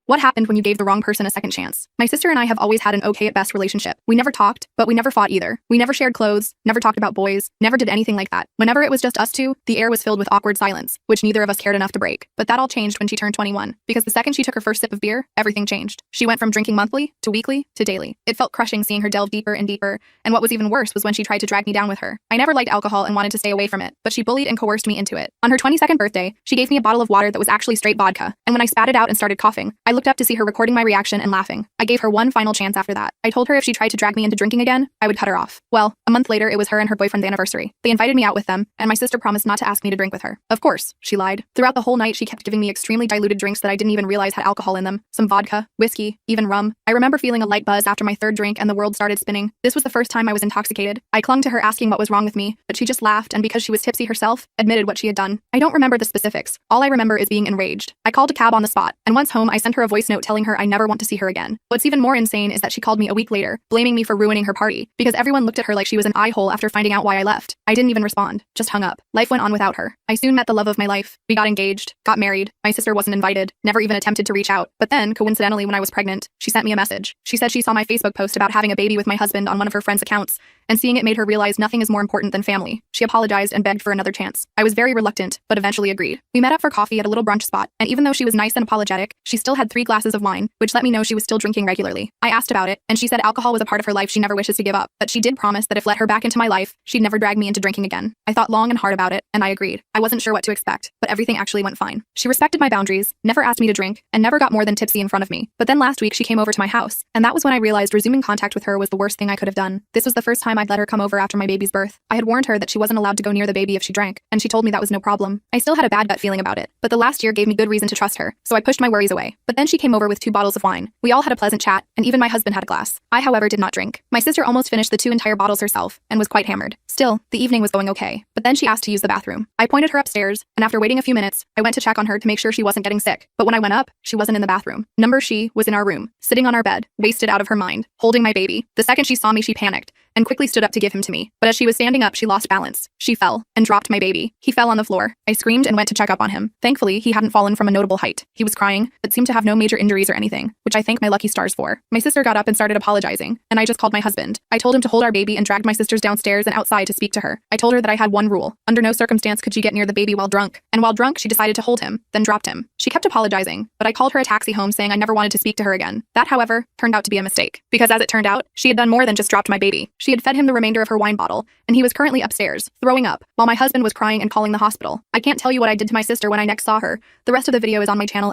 What happened when you gave the wrong person a second chance? My sister and I have always had an okay at best relationship. We never talked, but we never fought either. We never shared clothes, never talked about boys, never did anything like that. Whenever it was just us two, the air was filled with awkward silence, which neither of us cared enough to break. But that all changed when she turned 21, because the second she took her first sip of beer, everything changed. She went from drinking monthly, to weekly, to daily. It felt crushing seeing her delve deeper and deeper, and what was even worse was when she tried to drag me down with her. I never liked alcohol and wanted to stay away from it, but she bullied and coerced me into it. On her 22nd birthday, she gave me a bottle of water that was actually straight vodka, and when I spat it out and started coughing, I looked up to see her recording my reaction and laughing. I gave her one final chance after that. I told her if she tried to drag me into drinking again, I would cut her off. Well, a month later, it was her and her boyfriend's anniversary. They invited me out with them, and my sister promised not to ask me to drink with her. Of course, she lied. Throughout the whole night, she kept giving me extremely diluted drinks that I didn't even realize had alcohol in them. Some vodka, whiskey, even rum. I remember feeling a light buzz after my third drink and the world started spinning. This was the first time I was intoxicated. I clung to her asking what was wrong with me, but she just laughed and because she was tipsy herself, admitted what she had done. I don't remember the specifics. All I remember is being enraged. I called a cab on the spot, and once home, I sent her a voice note telling her I never want to see her again. What's even more insane is that she called me a week later, blaming me for ruining her party, because everyone looked at her like she was an eye-hole after finding out why I left. I didn't even respond, just hung up. Life went on without her. I soon met the love of my life. We got engaged, got married. My sister wasn't invited, never even attempted to reach out. But then, coincidentally, when I was pregnant, she sent me a message. She said she saw my Facebook post about having a baby with my husband on one of her friends' accounts, and seeing it made her realize nothing is more important than family. She apologized and begged for another chance. I was very reluctant, but eventually agreed. We met up for coffee at a little brunch spot, and even though she was nice and apologetic, she still had 3 glasses of wine, which let me know she was still drinking regularly. I asked about it, and she said alcohol was a part of her life she never wishes to give up, but she did promise that if let her back into my life, she'd never drag me into drinking again. I thought long and hard about it, and I agreed. I wasn't sure what to expect, but everything actually went fine. She respected my boundaries, never asked me to drink, and never got more than tipsy in front of me. But then last week she came over to my house, and that was when I realized resuming contact with her was the worst thing I could have done. This was the first time I'd let her come over after my baby's birth. I had warned her that she wasn't allowed to go near the baby if she drank, and she told me that was no problem. I still had a bad gut feeling about it, but the last year gave me good reason to trust her, so I pushed my worries away. But then she came over with 2 bottles of wine. We all had a pleasant chat, and even my husband had a glass. I, however, did not drink. My sister almost finished the 2 entire bottles herself, and was quite hammered. Still, the evening was going okay, but then she asked to use the bathroom. I pointed her upstairs, and after waiting a few minutes, I went to check on her to make sure she wasn't getting sick. But when I went up, she wasn't in the bathroom. She was in our room, sitting on our bed, wasted out of her mind, holding my baby. The second she saw me, she panicked, and quickly stood up to give him to me. But as she was standing up, she lost balance. She fell, and dropped my baby. He fell on the floor. I screamed and went to check up on him. Thankfully, he hadn't fallen from a notable height. He was crying, but seemed to have no major injuries or anything, which I thank my lucky stars for. My sister got up and started apologizing, and I just called my husband. I told him to hold our baby and dragged my sisters downstairs and outside to speak to her. I told her that I had one rule. Under no circumstance could she get near the baby while drunk. And while drunk, she decided to hold him, then dropped him. She kept apologizing, but I called her a taxi home saying I never wanted to speak to her again. That, however, turned out to be a mistake, because as it turned out, she had done more than just dropped my baby. She had fed him the remainder of her wine bottle, and he was currently upstairs, throwing up, while my husband was crying and calling the hospital. I can't tell you what I did to my sister when I next saw her. The rest of the video is on my channel.